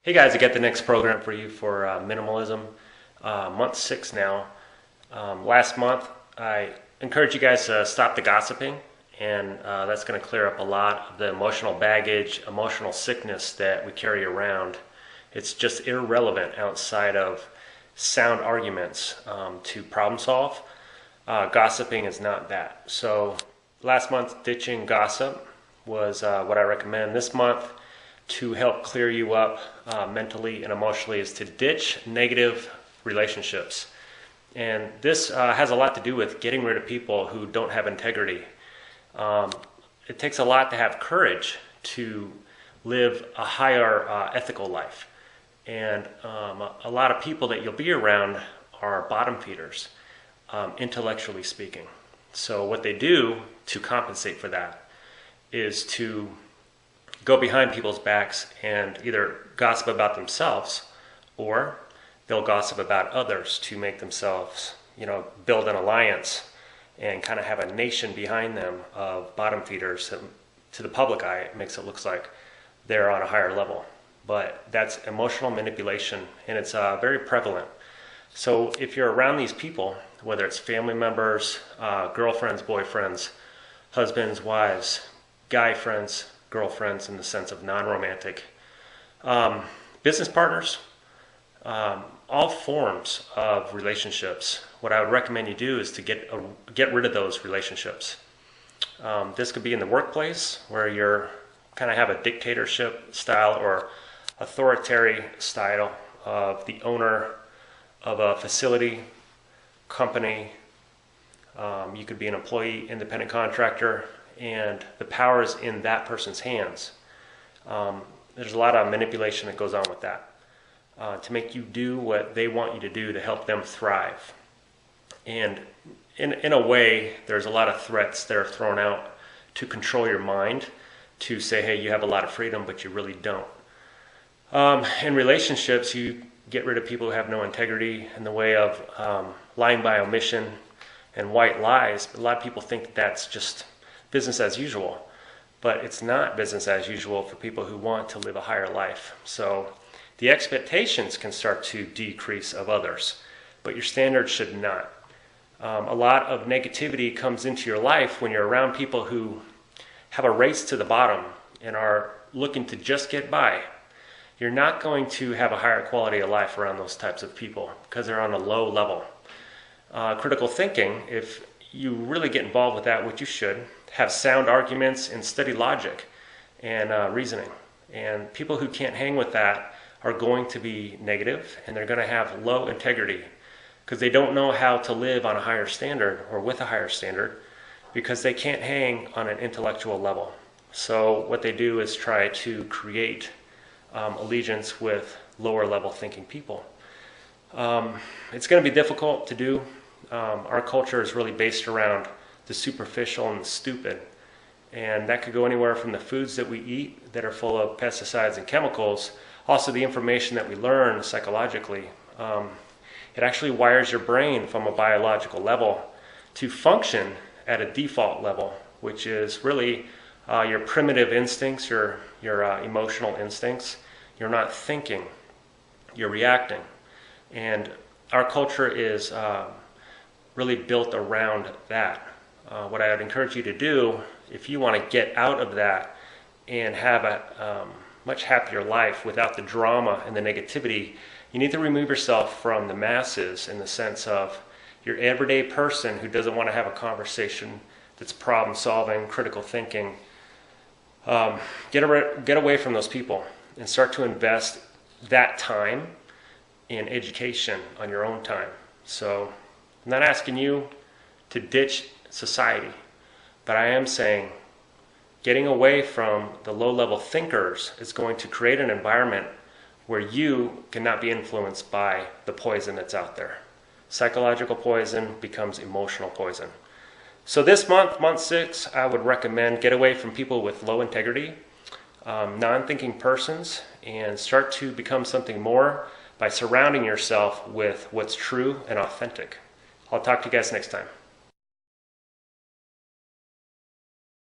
Hey guys, I got the next program for you for minimalism, month 6 now. Last month, I encouraged you guys to stop the gossiping, and that's going to clear up a lot of the emotional baggage, emotional sickness that we carry around. It's just irrelevant outside of sound arguments to problem solve. Gossiping is not that. So last month, ditching gossip was what I recommend. This month, to help clear you up mentally and emotionally, is to ditch negative relationships. And this has a lot to do with getting rid of people who don't have integrity. It takes a lot to have courage to live a higher ethical life. And a lot of people that you'll be around are bottom feeders, intellectually speaking. So what they do to compensate for that is to go behind people's backs and either gossip about themselves, or they'll gossip about others to make themselves, build an alliance and kind of have a nation behind them of bottom feeders that, to the public eye, it makes it look like they're on a higher level. But that's emotional manipulation, and it's very prevalent. So if you're around these people, whether it's family members, girlfriends, boyfriends, husbands, wives, guy friends, girlfriends in the sense of non-romantic, business partners, all forms of relationships, what I would recommend you do is to get rid of those relationships. This could be in the workplace, where you're kind of have a dictatorship style or authoritarian style of the owner of a facility, company. You could be an employee, independent contractor, and the power is in that person's hands. There's a lot of manipulation that goes on with that to make you do what they want you to do to help them thrive. And in a way, there's a lot of threats that are thrown out to control your mind, to say, hey, you have a lot of freedom, but you really don't. In relationships, you get rid of people who have no integrity in the way of lying by omission and white lies. But a lot of people think that that's just business as usual, but it's not business as usual for people who want to live a higher life. So the expectations can start to decrease of others, but your standards should not. A lot of negativity comes into your life when you're around people who have a race to the bottom and are looking to just get by. You're not going to have a higher quality of life around those types of people because they're on a low level. Critical thinking, if you really get involved with that, which you should, have sound arguments and study logic and reasoning. And people who can't hang with that are going to be negative, and they're going to have low integrity because they don't know how to live on a higher standard or with a higher standard, because they can't hang on an intellectual level. So what they do is try to create allegiance with lower level thinking people. It's going to be difficult to do. Our culture is really based around the superficial and the stupid, and that could go anywhere from the foods that we eat that are full of pesticides and chemicals, also the information that we learn psychologically. It actually wires your brain from a biological level to function at a default level, which is really your primitive instincts, your emotional instincts. You're not thinking, you're reacting. And our culture is really built around that. What I would encourage you to do, if you want to get out of that and have a much happier life without the drama and the negativity, you need to remove yourself from the masses, in the sense of your everyday person who doesn't want to have a conversation that's problem solving, critical thinking. Get away from those people and start to invest that time in education on your own time. So I'm not asking you to ditch society, but I am saying getting away from the low-level thinkers is going to create an environment where you cannot be influenced by the poison that's out there. Psychological poison becomes emotional poison. So this month 6, I would recommend get away from people with low integrity, non-thinking persons, and start to become something more by surrounding yourself with what's true and authentic. I'll talk to you guys next time.